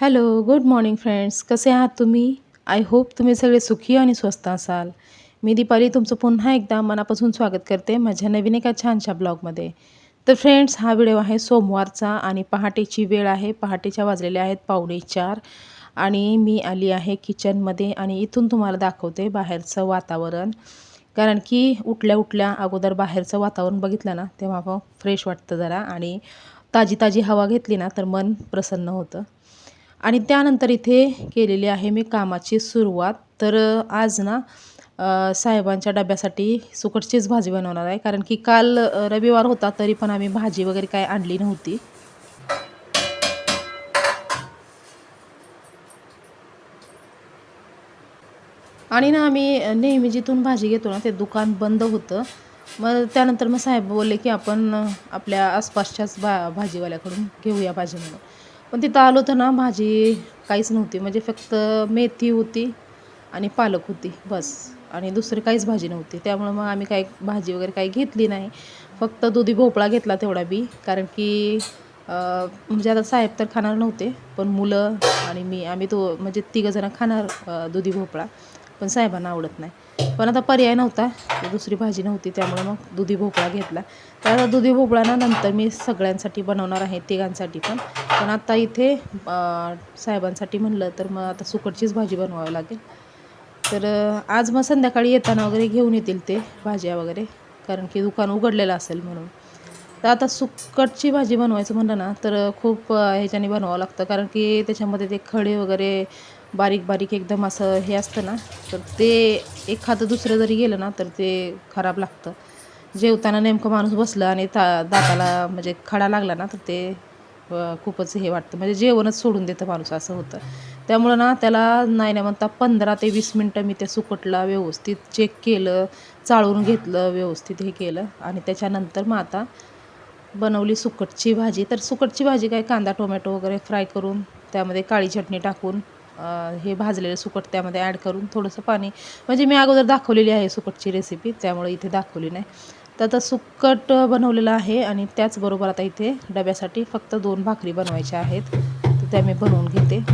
Hello, good morning friends. कसे आहात तुम्ही? आय होप तुम्ही सगळे सुखी आणि स्वस्त असाल. मी दीपाली तुमचं पुन्हा एकदा मनापासून स्वागत करते माझ्या नवीन एका छानशा ब्लॉगमध्ये. तर फ्रेंड्स, हा व्हिडिओ आहे सोमवारचा आणि पहाटेची वेळ आहे. पहाटेच्या वाजलेल्या आहेत 3:45 आणि मी आली आहे किचनमध्ये आणि इथून तुम्हाला दाखवते बाहेरचं वातावरण. कारण की उठल्या उठल्या अगोदर बाहेरचं वातावरण बघितलं ना, तेव्हा मग फ्रेश वाटतं जरा आणि ताजी ताजी हवा घेतली ना तर मन प्रसन्न होतं. आणि त्यानंतर इथे केलेली आहे मी कामाची सुरुवात. तर आज ना साहेबांच्या डब्यासाठी सुकटचीच भाजी बनवणार आहे. कारण की काल रविवार होता तरी पण आम्ही भाजी वगैरे काही आणली नव्हती. आणि ना आम्ही नेहमी जिथून भाजी घेतो ना ते दुकान बंद होतं. मग त्यानंतर मग साहेब बोलले की आपण आपल्या आसपासच्याच भाजीवाल्याकडून घेऊया भाजी म्हणून. पण तिथं आलो तर ना भाजी काहीच नव्हती. म्हणजे फक्त मेथी होती आणि पालक होती बस. आणि दुसरी काहीच भाजी नव्हती. त्यामुळं मग आम्ही काही भाजी वगैरे काही घेतली नाही. फक्त दुधी भोपळा घेतला तेवढा बी. कारण की म्हणजे आता साहेब तर खाणार नव्हते. पण मुलं आणि मी आम्ही म्हणजे तिघंजणं खाणार दुधी भोपळा. पण साहेबांना आवडत नाही. पण आता पर्याय नव्हता. दुसरी भाजी नव्हती त्यामुळे मग दुधी भोपळा घेतला. तर आता दुधी भोपळा ना नंतर मी सगळ्यांसाठी बनवणार आहे, तिघांसाठी पण. पण आता इथे साहेबांसाठी म्हणलं तर मग आता सुकटचीच भाजी बनवावी लागेल. तर आज मग संध्याकाळी येताना वगैरे घेऊन येतील ते भाज्या वगैरे. कारण की दुकान उघडलेलं असेल म्हणून. तर आता सुकटची भाजी बनवायचं म्हणलं ना तर खूप ह्याच्याने बनवावं लागतं. कारण की त्याच्यामध्ये ते खडे वगैरे बारीक बारीक एकदम असं हे असतं ना, तर ते एखादं दुसरं जरी गेलं ना तर ते खराब लागतं. जेवताना नेमकं माणूस बसलं आणि दाताला म्हणजे खडा लागला ना तर ते खूपच हे वाटतं. म्हणजे जेवणच सोडून देतं माणूस असं होतं. त्यामुळं ना त्याला नाही नाही म्हणता 15 ते 20 मिनटं मी त्या सुकटला व्यवस्थित चेक केलं, चाळून घेतलं, व्यवस्थित हे केलं आणि त्याच्यानंतर मग आता बनवली सुकटची भाजी. तर सुकटची भाजी काय कांदा, टोमॅटो वगैरे फ्राय करून त्यामध्ये काळी चटणी टाकून हे भाजलेलं सुकट त्यामध्ये ॲड करून थोडंसं पाणी, म्हणजे मी अगोदर दाखवलेली आहे सुकटची रेसिपी त्यामुळे इथे दाखवली नाही. तर आता सुकट बनवलेलं आहे आणि त्याचबरोबर आता इथे डब्यासाठी फक्त 2 भाकरी बनवायच्या आहेत. तर त्या मी बनवून घेते.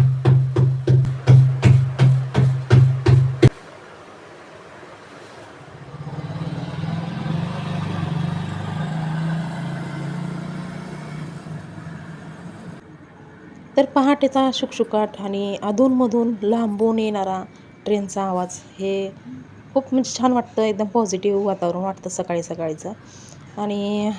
तर पहाटेचा शुकशुकाट आणि अधूनमधून लांबून येणारा ट्रेनचा आवाज हे खूप म्हणजे छान वाटतं. एकदम पॉझिटिव्ह वातावरण वाटतं सकाळी सकाळीचं. आणि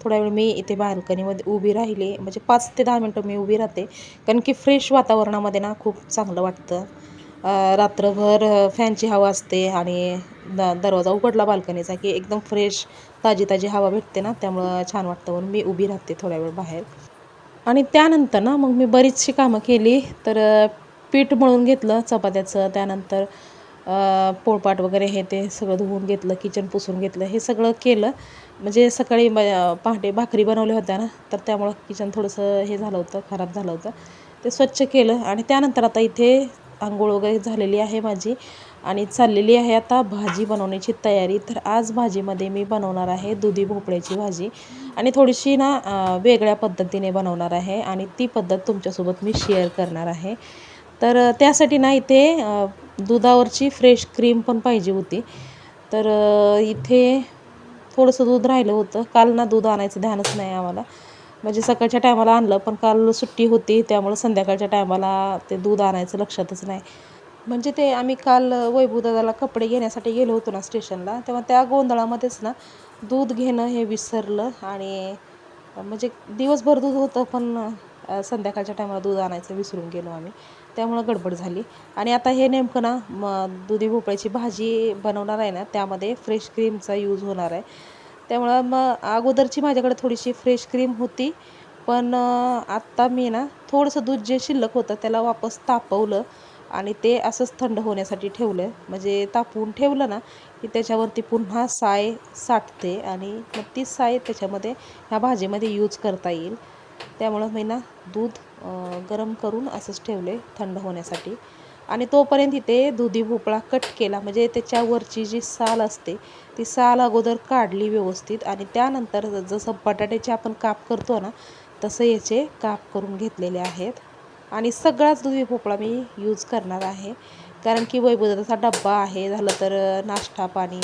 थोडा वेळ मी इथे बाल्कनीमध्ये उभी राहिले, म्हणजे 5 ते 10 मिनटं मी उभी राहते. कारण की फ्रेश वातावरणामध्ये ना खूप चांगलं वाटतं. रात्रभर फॅनची हवा असते आणि दरवाजा उघडला बाल्कनीचा की एकदम फ्रेश ताजी ताजी हवा भेटते ना, त्यामुळं छान वाटतं म्हणून मी उभी राहते थोड्या वेळ बाहेर. आणि त्यानंतर ना मग मी बरीचशी कामं केली. तर पीठ मळून घेतलं चपात्याचं. त्यानंतर पोळपाट वगैरे हे ते सगळं धुवून घेतलं, किचन पुसून घेतलं, हे सगळं केलं. म्हणजे सकाळी पहाटे भाकरी बनवल्या होत्या ना, तर त्यामुळं किचन थोडंसं हे झालं होतं, खराब झालं होतं. ते स्वच्छ केलं आणि त्यानंतर आता इथे अंघोळ वगैरे झालेली आहे माझी आणि चाललेली आहे आता भाजी बनवण्याची तयारी. तर आज भाजीमध्ये मी बनवणार आहे दुधी भोपळ्याची भाजी आणि थोडीशी ना वेगळ्या पद्धतीने बनवणार आहे आणि ती पद्धत तुमच्यासोबत मी शेअर करणार आहे. तर त्यासाठी ना इथे दुधावरची फ्रेश क्रीम पण पाहिजे होती. तर इथे थोडंसं दूध राहिलं होतं. काल ना दूध आणायचं ध्यानच नाही आम्हाला. म्हणजे सकाळच्या टायमाला आणलं, पण काल सुट्टी होती त्यामुळं संध्याकाळच्या टायमाला ते दूध आणायचं लक्षातच नाही. म्हणजे ते आम्ही काल वैभवदादाला कपडे घेण्यासाठी गेलो होतो ना स्टेशनला, तेव्हा त्या गोंधळामध्येच ना दूध घेणं हे विसरलं आणि म्हणजे दिवसभर दूध होतं पण संध्याकाळच्या टायमाला दूध आणायचं विसरून गेलो आम्ही. त्यामुळं गडबड झाली आणि आता हे नेमकं ना दुधी भोपळ्याची भाजी बनवणार आहे ना, त्यामध्ये फ्रेश क्रीमचा यूज होणार आहे. त्यामुळं मग अगोदरची माझ्याकडे थोडीशी फ्रेश क्रीम होती. पण आत्ता मी ना थोडंसं दूध जे शिल्लक होतं त्याला वापस तापवलं आणि ते असंच थंड होण्यासाठी ठेवलं. म्हणजे तापवून ठेवलं ना, की त्याच्यावरती पुन्हा साय साठते आणि मग ती साय त्याच्यामध्ये ह्या भाजीमध्ये यूज करता येईल. त्यामुळं मी ना दूध गरम करून असंच ठेवले थंड होण्यासाठी आणि तोपर्यंत इथे दुधी भोपळा कट केला. म्हणजे त्याच्यावरची जी साल असते ती साल अगोदर काढली व्यवस्थित आणि त्यानंतर जसं बटाट्याचे आपण काप करतो ना, तसं याचे काप करून घेतलेले आहेत. आणि सगळाच दुधी भोपळा मी यूज करणार आहे, कारण की वैभवदादाचा डब्बा आहे, झालं तर नाश्ता पाणी.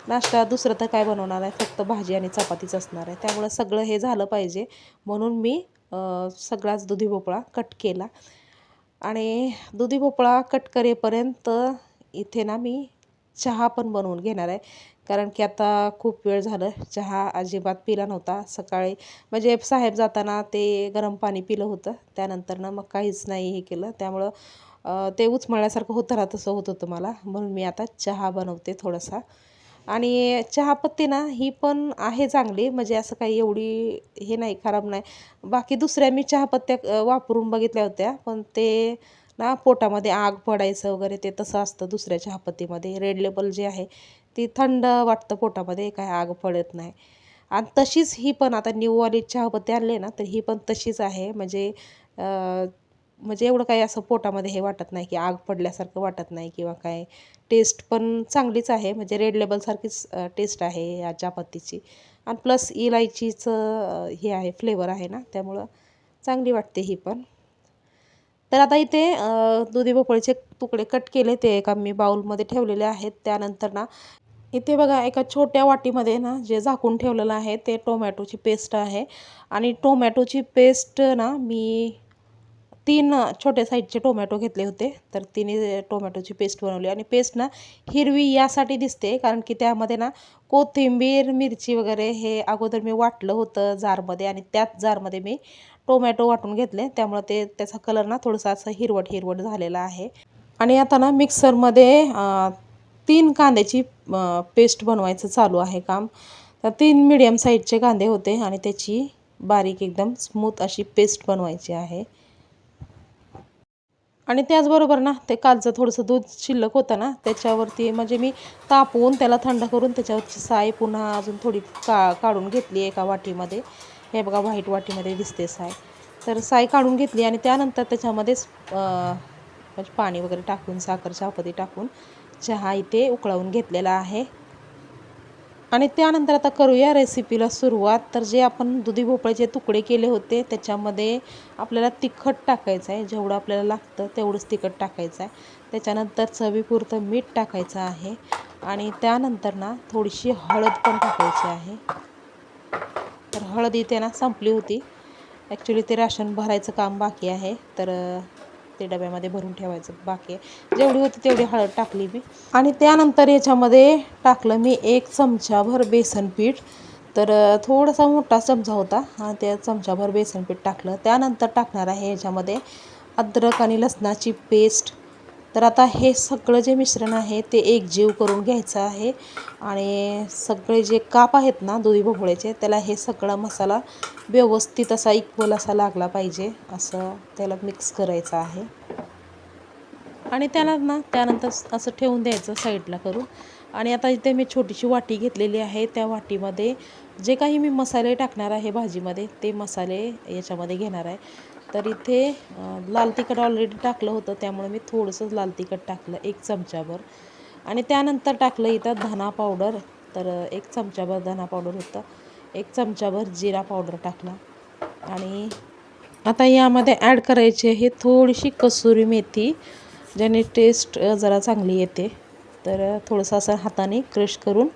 नाश्ता दुसरं तर काय बनवणार आहे, फक्त भाजी आणि चपातीच असणार आहे. त्यामुळं सगळं हे झालं पाहिजे म्हणून मी सगळाच दुधी भोपळा कट केला. आणि दुधी भोपळा कट करेपर्यंत इथे ना मी चहा पण बनवून घेणार आहे, कारण की आता खूप वेळ झालं चहा अजिबात पिला नव्हता सकाळी. म्हणजे साहेब जाताना ते गरम पाणी पिलं होतं, त्यानंतरनं मग काहीच नाही हे केलं. त्यामुळं ते उचमळल्यासारखं होतं ना, तसं होत होतं मला. म्हणून मी आता चहा बनवते थोडासा. आणि चहापत्ती ना ही पण आहे चांगली, म्हणजे असं काही एवढी हे नाही, खराब नाही. बाकी दुसऱ्या मी चहापत्त्या वापरून बघितल्या होत्या, पण ते ना पोटामध्ये आग पडायचं वगैरे ते तसं असतं दुसऱ्या चहापत्तीमध्ये. रेड लेबल जे आहे ती थंड वाटतं पोटामध्ये, काय आग पडत नाही. आणि तशीच ही पण आता न्यूवाली चहापत्ती आणली ना, तर ही पण तशीच आहे. म्हणजे एवढं काही असं पोटामध्ये हे वाटत नाही, की आग पडल्यासारखं वाटत नाही किंवा काय. टेस्ट पण चांगलीच आहे, म्हणजे रेड लेबलसारखीच टेस्ट आहे या चहापत्तीची. आणि प्लस इलायचीचं हे आहे, फ्लेवर आहे ना, त्यामुळं चांगली वाटते ही पण. तर आता इथे दुधी भोपळ्याचे तुकडे कट केले, ते एका मी बाउलमध्ये ठेवलेले आहेत. त्यानंतर ना इथे बघा एका छोट्या वाटीमध्ये ना जे झाकून ठेवलेलं आहे ते टोमॅटोची पेस्ट आहे. आणि टोमॅटोची पेस्ट ना मी 3 छोट्या साईजचे टोमॅटो घेतले होते. तर तिन्ही टोमॅटोची पेस्ट बनवली. आणि पेस्ट ना हिरवी यासाठी दिसते, कारण की त्यामध्ये ना कोथिंबीर, मिरची वगैरे हे अगोदर मी वाटलं होतं जारमध्ये, आणि त्याच जारमध्ये मी टोमॅटो वाटून घेतले. त्यामुळं त्याचा कलर ना थोडंसं असं हिरवट हिरवट झालेला आहे. आणि आता ना मिक्सरमध्ये 3 कांद्याची पेस्ट बनवायचं चालू आहे काम. तर 3 मीडियम साईजचे कांदे होते आणि त्याची बारीक एकदम स्मूथ अशी पेस्ट बनवायची आहे. आणि त्याचबरोबर ना ते कालचं थोडंसं दूध शिल्लक होतं ना, त्याच्यावरती म्हणजे मी तापवून त्याला थंड करून त्याच्यावरची साय पुन्हा अजून थोडी काढून घेतली एका वाटीमध्ये. हे बघा व्हाईट वाटीमध्ये दिसते साय. तर साय काढून घेतली आणि त्यानंतर त्याच्यामध्येच म्हणजे पाणी वगैरे टाकून, साखर, चहापत्ती टाकून चहा इथे उकळवून घेतलेला आहे. आणि त्यानंतर आता करूया रेसिपीला सुरुवात. तर जे आपण दुधी भोपळ्याचे तुकडे केले होते त्याच्यामध्ये आपल्याला तिखट टाकायचं आहे, जेवढं आपल्याला लागतं तेवढंच तिखट टाकायचं आहे. त्याच्यानंतर चवीपुरतं मीठ टाकायचं आहे. आणि त्यानंतर ना थोडीशी हळद पण टाकायची आहे. तर हळद इथे ना संपली होती. ॲक्च्युली ते राशन भरायचं काम बाकी आहे, तर ते डब्यामध्ये भरून ठेवायचं बाकी आहे. जेवढी होती तेवढी हळद टाकली मी. आणि त्यानंतर याच्यामध्ये टाकलं मी 1 चमचाभर बेसन पीठ. तर थोडासा मोठा चमचा होता, त्या चमचाभर बेसन पीठ टाकलं. त्यानंतर टाकणार आहे याच्यामध्ये अद्रक आणि लसणाची पेस्ट. तर आता हे सगळं जे मिश्रण आहे ते एकजीव करून घ्यायचं आहे. आणि सगळे जे काप आहेत ना दुधी भोपळ्याचे, त्याला हे सगळा मसाला व्यवस्थित असा इक्वल असा लागला पाहिजे, असं त्याला मिक्स करायचं आहे. आणि त्यानंतर असं ठेवून द्यायचं साईडला करून. आणि आता इथे मी छोटीशी वाटी घेतलेली आहे. त्या वाटीमध्ये जे काही मी मसाले टाकणार आहे भाजीमध्ये, ते मसाले याच्यामध्ये घेणार आहे. तर इथे लाल तिखट ऑलरेडी टाकलं होतं, त्यामुळे मी थोडंसं लाल तिखट टाकलं 1 चमचाभर. आणि त्यानंतर टाकलं इथं धना पावडर. तर 1 चमचाभर धना पावडर होतं. 1 चमचाभर जिरा पावडर टाकला. आणि आता यामध्ये ॲड करायची आहे थोडीशी कसुरी मेथी, ज्याने टेस्ट जरा चांगली येते. तर थोडंसं असं हाताने क्रश करून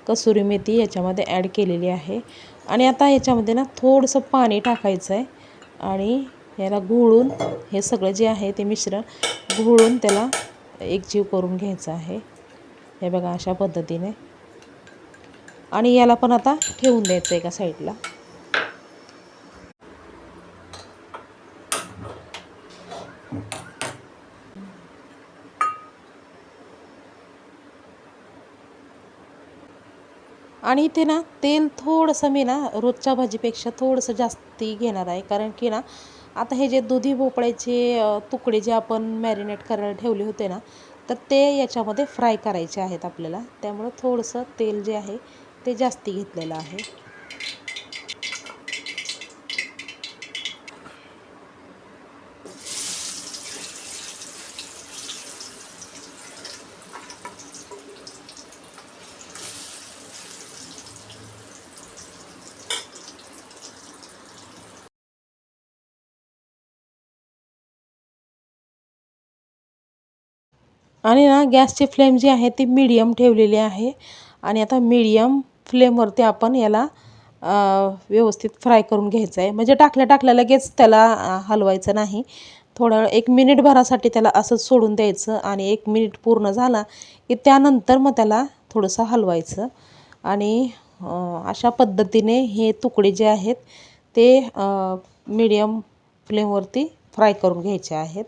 कसुरी मेथी याच्यामध्ये ॲड केलेली आहे. आणि आता याच्यामध्ये ना थोडंसं पाणी टाकायचं आहे आणि याला घोळून, हे सगळं जे आहे ते मिश्रण घोळून त्याला एकजीव करून घ्यायचं आहे. हे बघा अशा पद्धतीने. आणि याला पण आता ठेवून द्यायचं एका साईडला. आणि इथे ना तेल थोडंसं मी ना रोजच्या भाजीपेक्षा थोडंसं जास्ती घेणार आहे, कारण की ना आता हे जे दुधी भोपळ्याचे तुकडे जे आपण मॅरिनेट करायला ठेवले होते ना, तर ते याच्यामध्ये फ्राय करायचे आहेत आपल्याला. त्यामुळं थोडंसं तेल जे आहे ते जास्ती घेतलेलं आहे. आणि ना गॅसची फ्लेम जी आहे ती मीडियम ठेवलेली आहे. आणि आता मीडियम फ्लेमवरती आपण याला व्यवस्थित फ्राय करून घ्यायचं आहे. म्हणजे टाकल्या टाकल्या लगेच त्याला हलवायचं नाही. थोडं 1 मिनिटभरासाठी त्याला असंच सोडून द्यायचं आणि 1 मिनिट पूर्ण झाला की त्यानंतर मग त्याला थोडंसं हलवायचं. आणि अशा पद्धतीने हे तुकडे जे आहेत ते मीडियम फ्लेमवरती फ्राय करून घ्यायचे आहेत.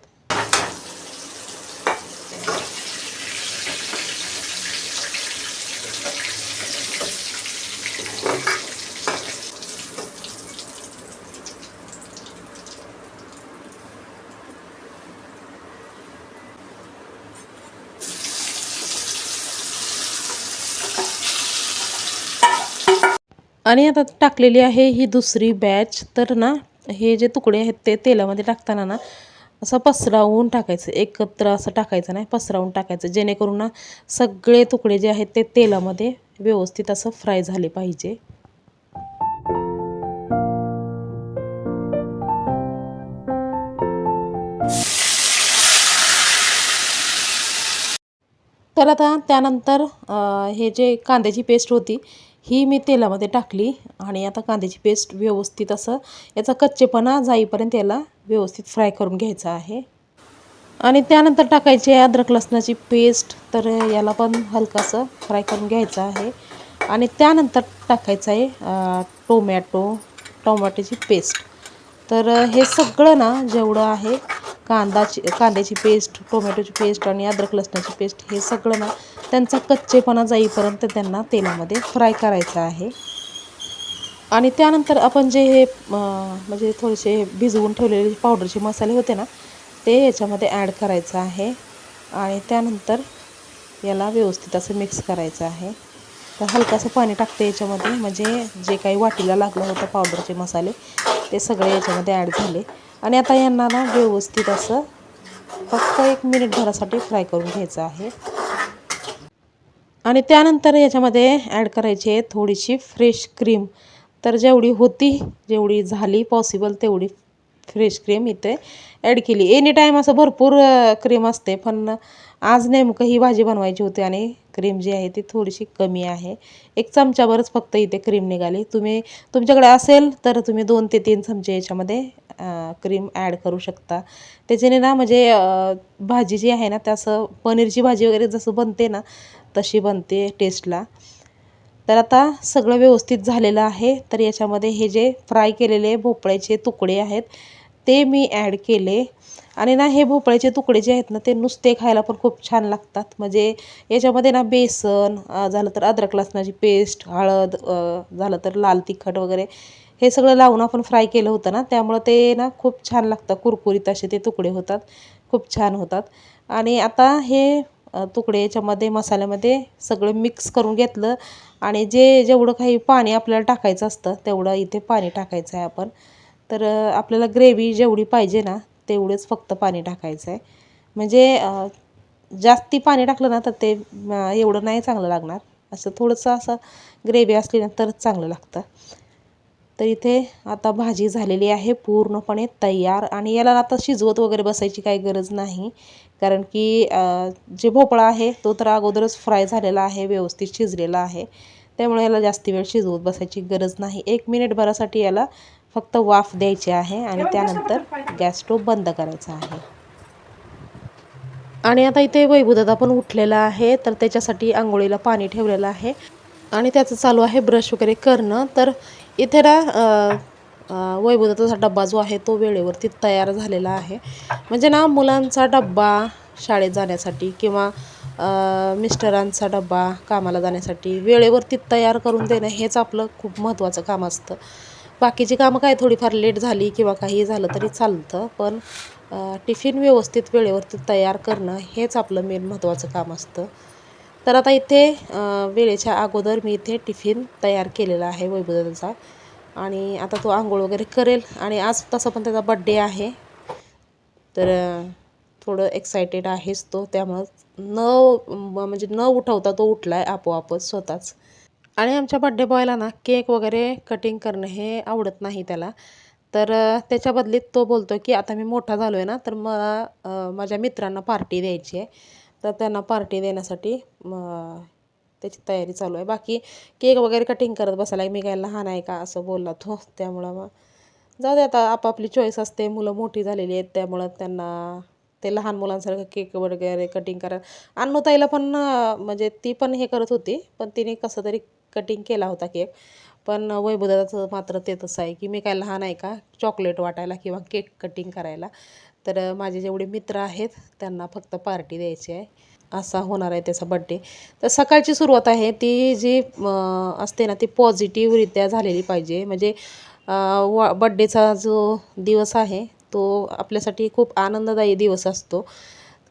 आणि आता टाकलेली आहे ही दुसरी बॅच. तर ना हे जे तुकडे आहेत ते तेलामध्ये टाकताना ना असं पसरवून टाकायचं, एकत्र असं टाकायचं नाही, पसरवून टाकायचं, जेणेकरून ना सगळे तुकडे जे आहेत ते तेलामध्ये व्यवस्थित असं फ्राय झाले पाहिजे. तर आता त्यानंतर हे जे कांद्याची पेस्ट होती ही मी तेलामध्ये टाकली आणि आता कांद्याची पेस्ट व्यवस्थित असं याचा कच्चेपणा जाईपर्यंत याला व्यवस्थित फ्राय करून घ्यायचं आहे. आणि त्यानंतर टाकायची आहे अद्रक लसणाची पेस्ट. तर याला पण हलकासं फ्राय करून घ्यायचं आहे. आणि त्यानंतर टाकायचं आहे टोमॅटोची पेस्ट. तर हे सगळं ना जेवढं आहे कांद्याची पेस्ट, टोमॅटोची पेस्ट आणि अद्रक लसणाची पेस्ट हे सगळं ना त्यांचा कच्चेपणा जाईपर्यंत त्यांना तेलामध्ये फ्राय करायचं आहे. आणि त्यानंतर आपण जे हे म्हणजे थोडेसे भिजवून ठेवलेले पावडरचे मसाले होते ना ते याच्यामध्ये ॲड करायचं आहे. आणि त्यानंतर याला व्यवस्थित असं मिक्स करायचं आहे. तर हलकंसं पाणी टाकते याच्यामध्ये, म्हणजे जे काही वाटीला लागलं होतं पावडरचे मसाले ते सगळे याच्यामध्ये ॲड झाले. आणि आता यांना ना व्यवस्थित असं फक्त 1 मिनिटभरासाठी फ्राय करून घ्यायचं आहे. आणि त्यानंतर याच्यामध्ये ॲड करायची आहे थोडीशी फ्रेश क्रीम. तर जेवढी झाली पॉसिबल तेवढी फ्रेश क्रीम इथे ॲड केली. एनी टाईम असं भरपूर क्रीम असते, पण आज नेमकं ही भाजी बनवायची होती आणि क्रीम जी आहे ती थोडीशी कमी आहे. 1 चमचाभरच फक्त इथे क्रीम निघाली. तुमच्याकडे असेल तर तुम्ही 2 ते 3 चमचे याच्यामध्ये क्रीम ॲड करू शकता. त्याच्याने ना म्हणजे भाजी जी आहे ना त्याचं पनीरची भाजी वगैरे जसं बनते ना तशी बनते टेस्टला. तर आता सगळं व्यवस्थित झालेलं आहे. तर याच्यामध्ये हे जे फ्राय केलेले भोपळ्याचे तुकडे आहेत ते मी ॲड केले. आणि ना हे भोपळ्याचे तुकडे जे आहेत ना ते नुसते खायला पण खूप छान लागतात. म्हणजे याच्यामध्ये ना बेसन झालं तर अद्रक लसणाची पेस्ट, हळद झालं तर लाल तिखट वगैरे हे सगळं लावून आपण फ्राय केलं होतं ना, त्यामुळं ते ना खूप छान लागतं. कुरकुरीत असे ते तुकडे होतात, खूप छान होतात. आणि आता हे तुकडे याच्यामध्ये मसाल्यामध्ये सगळं मिक्स करून घेतलं. आणि जेवढं काही पाणी आपल्याला टाकायचं असतं तेवढं इथे पाणी टाकायचं आहे आपण. तर आपल्याला ग्रेव्ही जेवढी पाहिजे ना तेवढंच फक्त पाणी टाकायचं आहे. म्हणजे जास्ती पाणी टाकलं ना तर ते एवढं नाही चांगलं लागणार. असं थोडंसं असं ग्रेव्ही असली ना तरच चांगलं लागतं. तर इथे आता भाजी झालेली आहे पूर्णपणे तयार. आणि याला आता शिजवत वगैरे बसायची काही गरज नाही, कारण की जे भोपळा आहे तो तर अगोदरच फ्राय झालेला आहे, व्यवस्थित शिजलेला आहे. त्यामुळे याला जास्त वेळ शिजवत बसायची गरज नाही. 1 मिनिटभरासाठी याला फक्त वाफ द्यायची आहे आणि त्यानंतर गॅस स्टोव्ह बंद करायचा आहे. आणि आता इथे वैभवदादा पण उठलेला आहे, तर त्याच्यासाठी अंघोळीला पाणी ठेवलेलं आहे आणि त्याचं चालू आहे ब्रश वगैरे करणं. तर इथे ना वैभवदादाचा डब्बा जो आहे तो वेळेवरती तयार झालेला आहे. म्हणजे ना मुलांचा डब्बा शाळेत जाण्यासाठी किंवा मिस्टरांचा डब्बा कामाला जाण्यासाठी वेळेवरती तयार करून देणं हेच आपलं खूप महत्त्वाचं काम असतं. बाकीची कामं काय थोडीफार लेट झाली किंवा काही झालं तरी चालतं, पण टिफिन व्यवस्थित वेळेवरती तयार करणं हेच आपलं मेन महत्त्वाचं काम असतं. तर आता इथे वेळेच्या अगोदर मी इथे टिफिन तयार केलेला आहे वैभवदादाचा. आणि आता तो अंघोळ वगैरे करेल. आणि आज तसं पण त्याचा बड्डे आहे, तर थोडं एक्सायटेड आहेच तो. त्यामुळं म्हणजे न उठवता तो उठला आहे आपोआपच स्वतःच. आणि आमच्या बड्डे बॉयला ना केक वगैरे कटिंग करणं हे आवडत नाही त्याला. तर त्याच्या बदलीत तो बोलतो की आता मी मोठा झालो आहे ना तर मला माझ्या मित्रांना पार्टी द्यायची आहे. तर त्यांना पार्टी देण्यासाठी त्याची तयारी चालू आहे. बाकी केक वगैरे कटिंग करत बसायला मी काय लहान आहे का असं बोलला तो. त्यामुळं मग जाऊ दे, आता आपापली चॉईस असते. मुलं मोठी झालेली आहेत त्यामुळं त्यांना ते लहान मुलांसारखं केक वगैरे कटिंग करा. अन्नूताईला पण म्हणजे ती पण हे करत होती, पण तिने कसं तरी कटिंग केला होता केक. पण वैभवदादाचं मात्र ते तसं आहे की मी काय लहान आहे का चॉकलेट वाटायला किंवा केक कटिंग करायला. तर माझे जेवढे मित्र आहेत त्यांना फक्त पार्टी द्यायची आहे. असा होणार आहे त्याचा बड्डे. तर सकाळची सुरुवात आहे ती जी असते ना ती पॉझिटिव्हरित्या झालेली पाहिजे. म्हणजे बड्डेचा जो दिवस आहे तो आपल्यासाठी खूप आनंददायी दिवस असतो.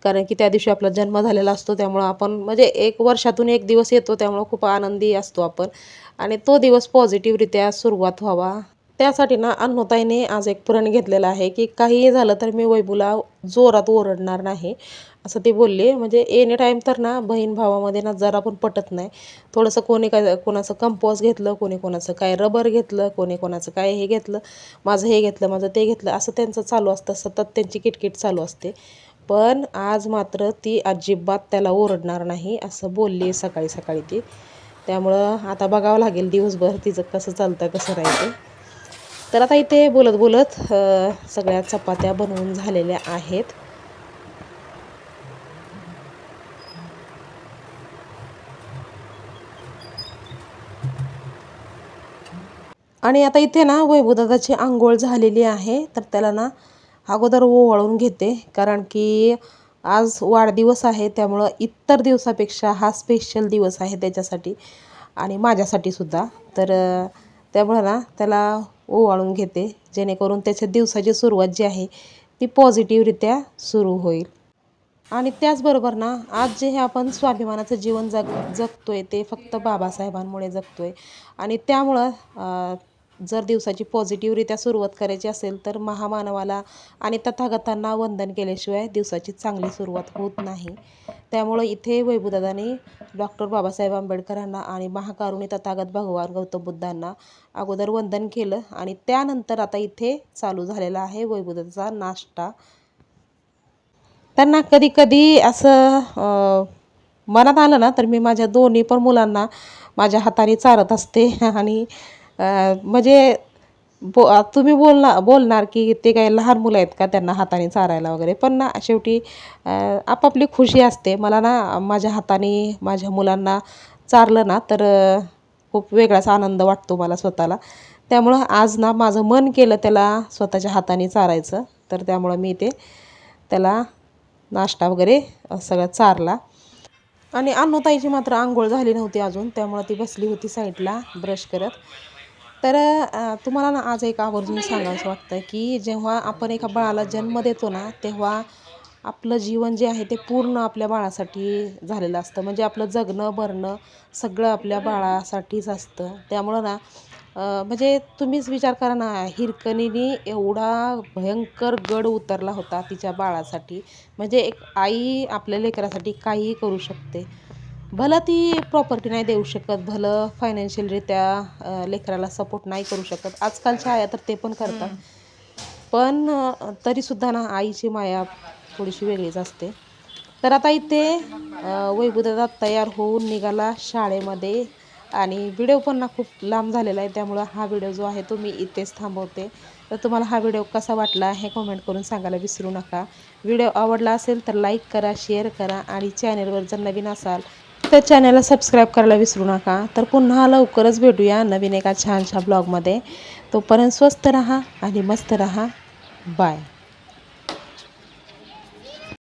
कारण की त्या दिवशी आपला जन्म झालेला असतो, त्यामुळं आपण म्हणजे एक वर्षातून एक दिवस येतो त्यामुळं खूप आनंदी असतो आपण. आणि तो दिवस पॉझिटिव्हरित्या सुरुवात व्हावा त्यासाठी ना अन्नूताईने आज एक प्रण घेतलेला आहे की काहीही झालं तर मी वैभूला जोरात ओरडणार नाही, असं ती बोलली. म्हणजे एनी टाईम तर ना बहीण भावामध्ये ना जरा पण पटत नाही. थोडंसं कोणी काय कोणाचं कंपॉस घेतलं, कोणी कोणाचं काय रबर घेतलं, कोणी कोणाचं काय हे घेतलं, माझं हे घेतलं, माझं ते घेतलं, असं त्यांचं चालू असतं. सतत त्यांची किटकिट चालू असते. पण आज मात्र ती अजिबात त्याला ओरडणार नाही असं बोलली सकाळी सकाळी ती. त्यामुळं आता बघावं लागेल दिवसभर तिचं कसं चालतं कसं राहते. तर आता इथे बोलत बोलत सगळ्या चपात्या बनवून झालेल्या आहेत. आणि आता इथे ना वैभवदादाची अंघोळ झालेली आहे, तर त्याला ना अगोदर ओवाळून घेते. कारण की आज वाढदिवस आहे त्यामुळं इतर दिवसापेक्षा हा स्पेशल दिवस आहे त्याच्यासाठी आणि माझ्यासाठी सुद्धा. तर त्यामुळं ना त्याला ओवाळून घेते, जेणेकरून त्याच्या दिवसाची सुरुवात जी आहे ती पॉझिटिव्हरित्या सुरू होईल. आणि त्याचबरोबर ना आज जे हे आपण स्वाभिमानाचं जीवन जगतोय ते फक्त बाबासाहेबांमुळे जगतोय. आणि त्यामुळं जर दिवसाची पॉझिटिव्हरित्या सुरुवात करायची असेल तर महामानवाला आणि तथागतांना वंदन केल्याशिवाय दिवसाची चांगली सुरुवात होत नाही. त्यामुळं इथे वैभवदादांनी डॉक्टर बाबासाहेब आंबेडकरांना आणि महाकारुणी तथागत भगवान गौतम बुद्धांना अगोदर वंदन केलं आणि त्यानंतर आता इथे चालू झालेला आहे वैभवदादाचा नाश्ता. त्यांना कधी-कधी असं मनात आलं ना तर मी माझ्या दोन्ही पण मुलांना माझ्या हाताने चारत असते आणि म्हणजे तुम्ही बोलणार की ते काही लहान मुलं आहेत का त्यांना हाताने चारायला वगैरे. पण ना शेवटी आपापली खुशी असते. मला ना माझ्या हाताने माझ्या मुलांना चारलं ना तर खूप वेगळाच आनंद वाटतो मला स्वतःला. त्यामुळं आज ना माझं मन केलं त्याला स्वतःच्या हाताने चारायचं. तर त्यामुळं मी ते त्याला नाश्ता वगैरे सगळं चारला. आणि अन्नूताईची मात्र अंघोळ झाली नव्हती अजून, त्यामुळं ती बसली होती साईडला ब्रश करत. तर तुम्हाला ना आज एक आवर्जून सांगावंसं वाटतं की जेव्हा आपण एका बाळाला जन्म देतो ना तेव्हा आपलं जीवन जे आहे ते पूर्ण आपल्या बाळासाठी झालेलं असतं. म्हणजे आपलं जगणं मरणं सगळं आपल्या बाळासाठीच असतं. त्यामुळं ना म्हणजे तुम्हीच विचार करा ना, हिरकणीने एवढा भयंकर गड उतरला होता तिच्या बाळासाठी. म्हणजे एक आई आपल्या लेकरासाठी काहीही करू शकते. भलं ती प्रॉपर्टी नाही देऊ शकत, भलं फायनान्शियलरित्या लेकराला सपोर्ट नाही करू शकत. आजकालच्या आया तर ते पण करतात. पण तरीसुद्धा ना आईची माया थोडीशी वेगळीच असते. तर आता इथे वैभवदादा तयार होऊन निघाला शाळेमध्ये आणि व्हिडिओ पण ना खूप लांब झालेला आहे, त्यामुळं हा व्हिडिओ जो आहे तो मी इथेच थांबवते. तर तुम्हाला हा व्हिडिओ कसा वाटला हे कमेंट करून सांगायला विसरू नका. व्हिडिओ आवडला असेल तर लाईक करा, शेअर करा आणि चॅनलवर जर नवीन असाल तर चॅनलला सबस्क्राईब करायला विसरू नका. तर पुन्हा लवकरच भेटूया नवीन एका छानशा ब्लॉगमध्ये. तोपर्यंत स्वस्त राहा आणि मस्त राहा. बाय.